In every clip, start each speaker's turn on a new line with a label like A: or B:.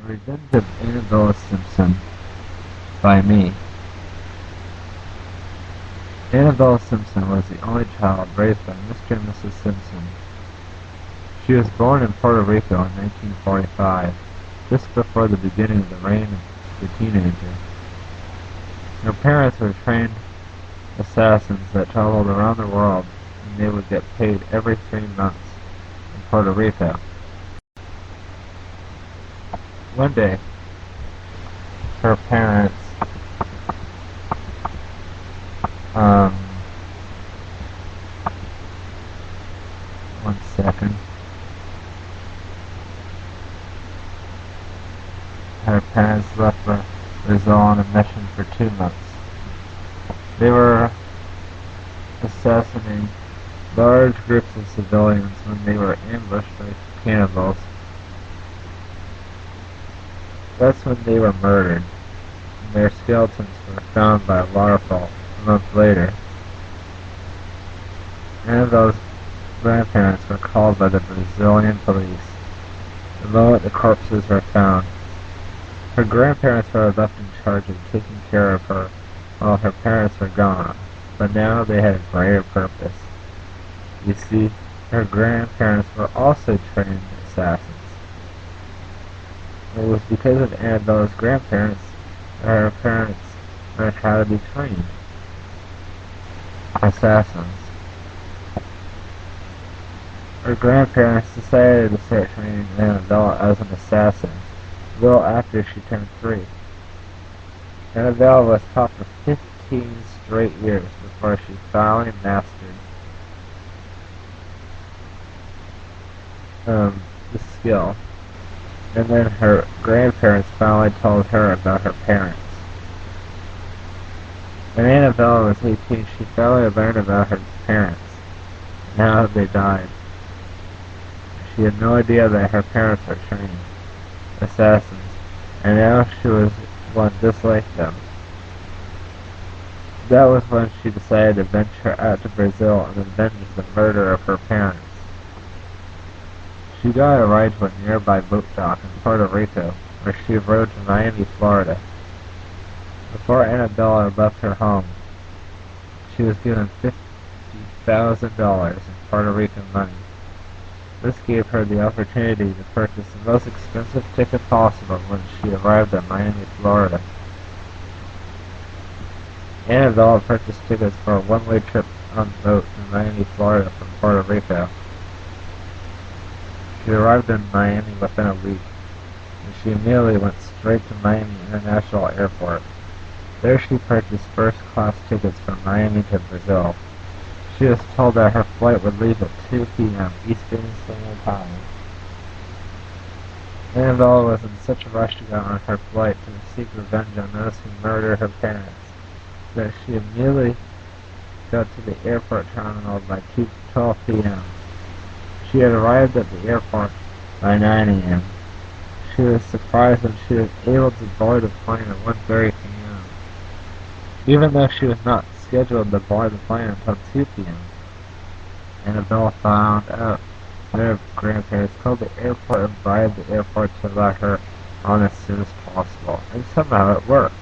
A: Revenge of Annabella Simpson by me. Annabella Simpson was the only child raised by Mr. and Mrs. Simpson. She was born in Puerto Rico in 1945, just before the beginning of the reign of the teenager. Her parents were trained assassins that traveled around the world, and they would get paid every 3 months in Puerto Rico. One day, her parents one second. Her parents left Brazil on a mission for 2 months. They were assassinating large groups of civilians when they were ambushed by cannibals. That's when they were murdered, and their skeletons were found by a waterfall a month later. Annabella's grandparents were called by the Brazilian police the moment the corpses were found. Her grandparents were left in charge of taking care of her while her parents were gone, but now they had a greater purpose. You see, her grandparents were also trained assassins. It was because of Annabella's grandparents that her parents learned how to be trained assassins. Her grandparents decided to start training Annabella as an assassin a little after she turned 3. Annabella was taught for 15 straight years before she finally mastered the skill. And then her grandparents finally told her about her parents. When Annabella was 18, she finally learned about her parents and how they died. She had no idea that her parents were trained assassins, and now she was one just like them. That was when she decided to venture out to Brazil and avenge the murder of her parents. She got a ride to a nearby boat dock in Puerto Rico, where she rode to Miami, Florida. Before Annabella left her home, she was given $50,000 in Puerto Rican money. This gave her the opportunity to purchase the most expensive ticket possible when she arrived at Miami, Florida. Annabella purchased tickets for a one-way trip on the boat to Miami, Florida from Puerto Rico. She arrived in Miami within a week, and she immediately went straight to Miami International Airport. There she purchased first-class tickets from Miami to Brazil. She was told that her flight would leave at 2 p.m. Eastern Standard Time. Annabella was in such a rush to get on her flight to seek revenge on those who murdered her parents that she immediately got to the airport terminal by 12 p.m. She had arrived at the airport by 9 a.m. She was surprised when she was able to board the plane at 1:30 p.m. Even though she was not scheduled to board the plane until 2 p.m. Annabella found out their grandparents called the airport and bribed the airport to let her on as soon as possible, and somehow it worked.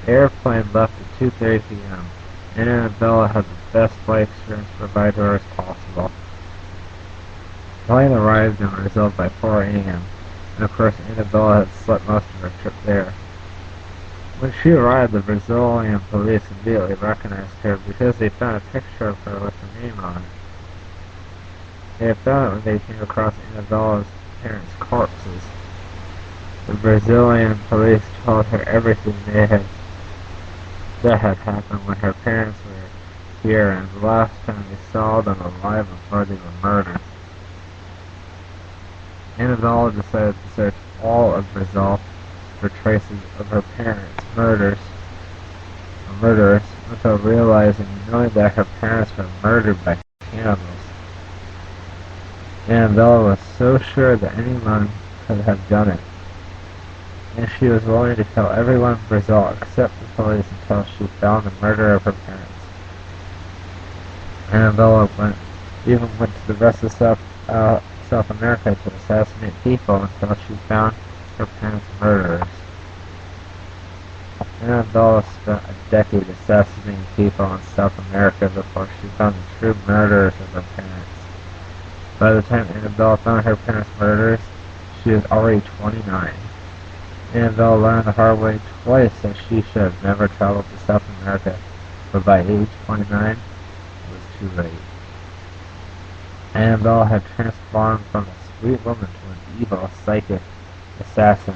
A: The airplane left at 2:30 p.m. and Annabella had the best flight experience provided to her as possible. The plane arrived in Brazil by 4 a.m. and of course Annabella had slept most of her trip there. When she arrived, the Brazilian police immediately recognized her because they found a picture of her with her name on it. They had found it when they came across Annabella's parents' corpses. The Brazilian police told her everything that had happened when her parents were here and the last time they saw them alive before they were murdered. Annabella decided to search all of Brazil for traces of her parents' murderers until realizing and knowing that her parents were murdered by cannibals. Annabella was so sure that anyone could have done it, and she was willing to kill everyone in Brazil except the police until she found the murder of her parents. Annabella even went to the rest of South America to assassinate people until she found her parents' murderers. Annabella spent a decade assassinating people in South America before she found the true murderers of her parents. By the time Annabella found her parents' murderers, she was already 29. Annabella learned the hard way twice that she should have never traveled to South America, but by age 29, it was too late. Annabella had transformed from a sweet woman to an evil, psychic assassin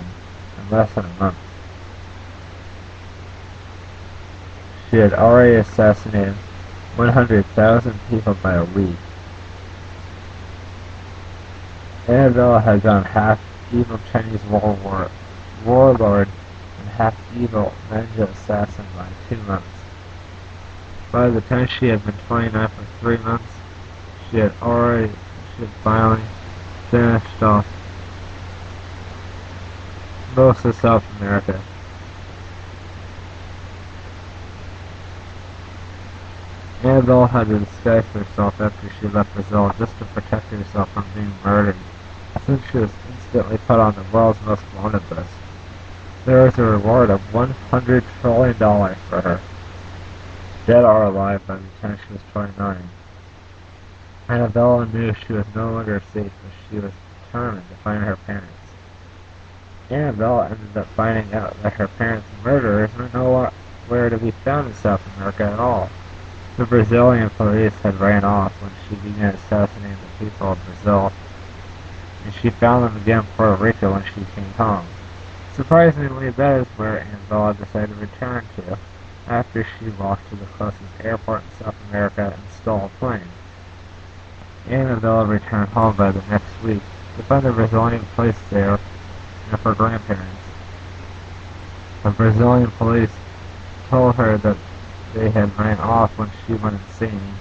A: in less than a month. She had already assassinated 100,000 people by a week. Annabella had gone half evil Chinese warlord and half evil ninja assassin by 2 months. By the time she had been 29 for 3 months, she had finally finished off most of South America. Annabella had to disguise herself after she left Brazil just to protect herself from being murdered, since she was instantly put on the world's most wanted list. There was a reward of $100 trillion for her, dead or alive by the time she was 29. Annabella knew she was no longer safe, but she was determined to find her parents. Annabella ended up finding out that her parents' murderers were nowhere to be found in South America at all. The Brazilian police had ran off when she began assassinating the people of Brazil, and she found them again in Puerto Rico when she came home. Surprisingly, that is where Annabella decided to return to, after she walked to the closest airport in South America and stole a plane. Annabella returned home by the next week to find the Brazilian police there and her grandparents. The Brazilian police told her that they had ran off when she went insane,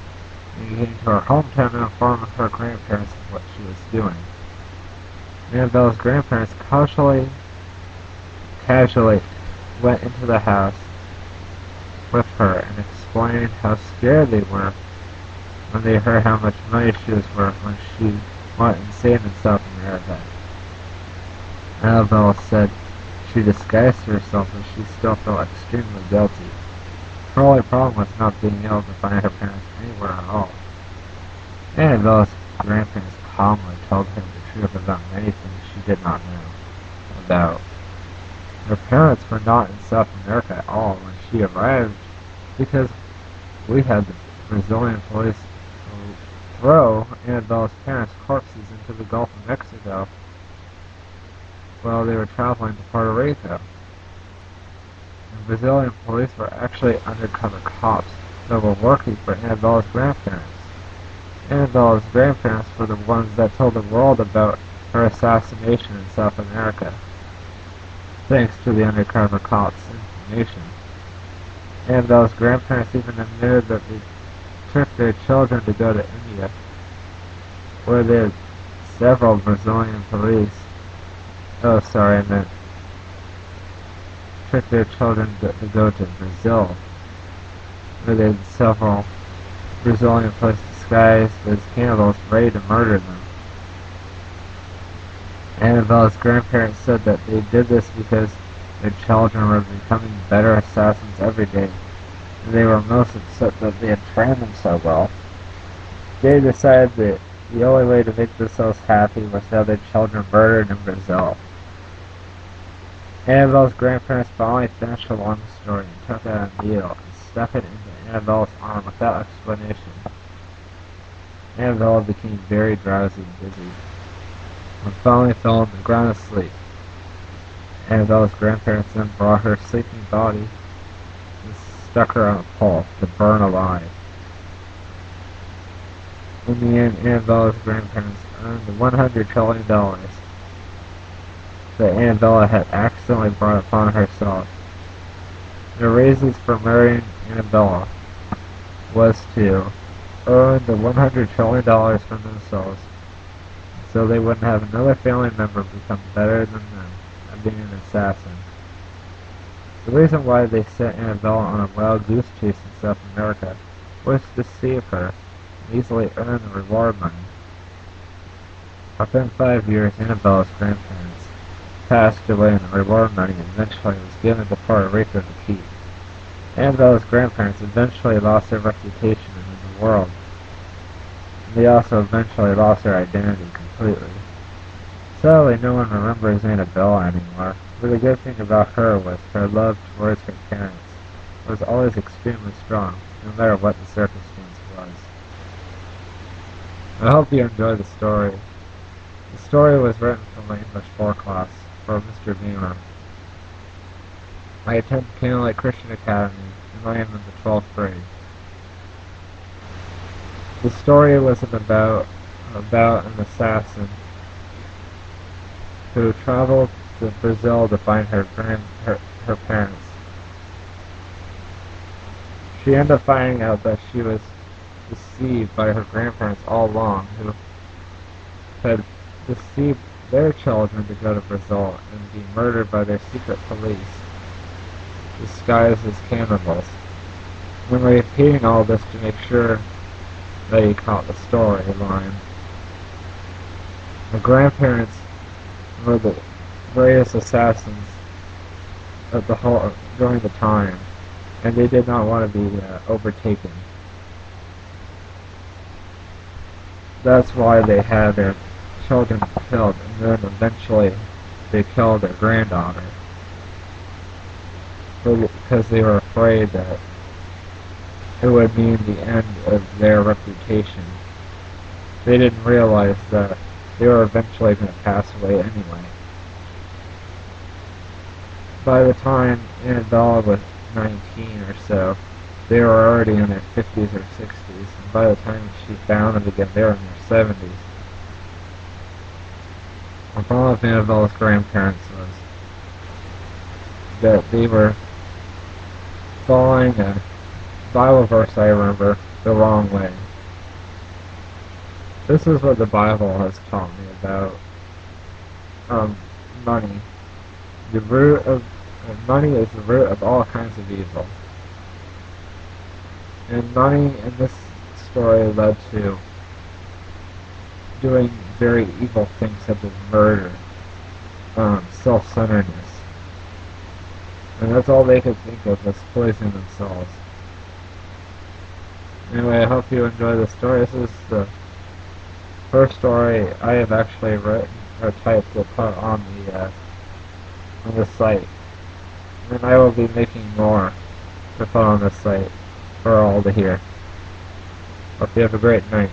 A: and came to her hometown and informed her grandparents of what she was doing. Annabella's grandparents casually went into the house with her and explained how scared they were when they heard how much money she was worth when she went insane in South America. Annabella said she disguised herself, but she still felt extremely guilty. Her only problem was not being able to find her parents anywhere at all. Annabella's grandparents calmly told her the truth about many things she did not know about. Her parents were not in South America at all when she arrived, because we had the Brazilian police throw Annabella's parents' corpses into the Gulf of Mexico while they were traveling to Puerto Rico. The Brazilian police were actually undercover cops that were working for Annabella's grandparents. Annabella's grandparents were the ones that told the world about her assassination in South America, thanks to the undercover cops' information. Annabella's grandparents even admitted that they took their children to go to India, where they had several Brazilian police. Took their children to go to Brazil, where they had several Brazilian police disguised as cannibals ready to murder them. Annabella's grandparents said that they did this because their children were becoming better assassins every day, and they were most upset that they had trained them so well. They decided that the only way to make themselves happy was to have their children murdered in Brazil. Annabella's grandparents finally finished a long story and took out a needle and stuck it into Annabella's arm without explanation. Annabella became very drowsy and dizzy, and finally fell on the ground asleep. Annabella's grandparents then brought her sleeping body and stuck her on a pole to burn alive. In the end, Annabella's grandparents earned the $100 trillion that Annabella had accidentally brought upon herself. Their reasons for marrying Annabella was to earn the $100 trillion for themselves, so they wouldn't have another family member become better than them at being an assassin. The reason why they sent Annabella on a wild goose chase in South America was to deceive her and easily earn the reward money. Within 5 years, Annabella's grandparents passed away and the reward money eventually was given to Puerto Rico to keep. Annabella's grandparents eventually lost their reputation in the world, and they also eventually lost their identity completely. Sadly, no one remembers Annabella anymore, but the good thing about her was her love towards her parents was always extremely strong, no matter what the circumstance was. I hope you enjoy the story. The story was written for my English 4 class, for Mr. Beamer. I attend Candlelight Christian Academy, and I am in the 12th grade. The story was about an assassin who traveled to Brazil to find her parents. She ended up finding out that she was deceived by her grandparents all along, who had deceived their children to go to Brazil and be murdered by their secret police, disguised as cannibals. When repeating all this to make sure that you caught the storyline. The grandparents were the greatest assassins of during the time, and they did not want to be overtaken. That's why they had their children killed, and then eventually they killed their granddaughter, because they were afraid that it would mean the end of their reputation. They didn't realize that they were eventually going to pass away anyway. By the time Annabella was 19 or so, they were already in their 50s or 60s, and by the time she found them again, they were in their 70s. The problem with Annabella's grandparents was that they were following a Bible verse, I remember, the wrong way. This is what the Bible has taught me about money. The root of money is the root of all kinds of evil. And money in this story led to doing very evil things such as murder, self-centeredness. And that's all they could think of was poisoning themselves. Anyway, I hope you enjoy the story. This is the first story I have actually written or typed to put on the site. And I will be making more to put on the site for all to hear. Hope you have a great night.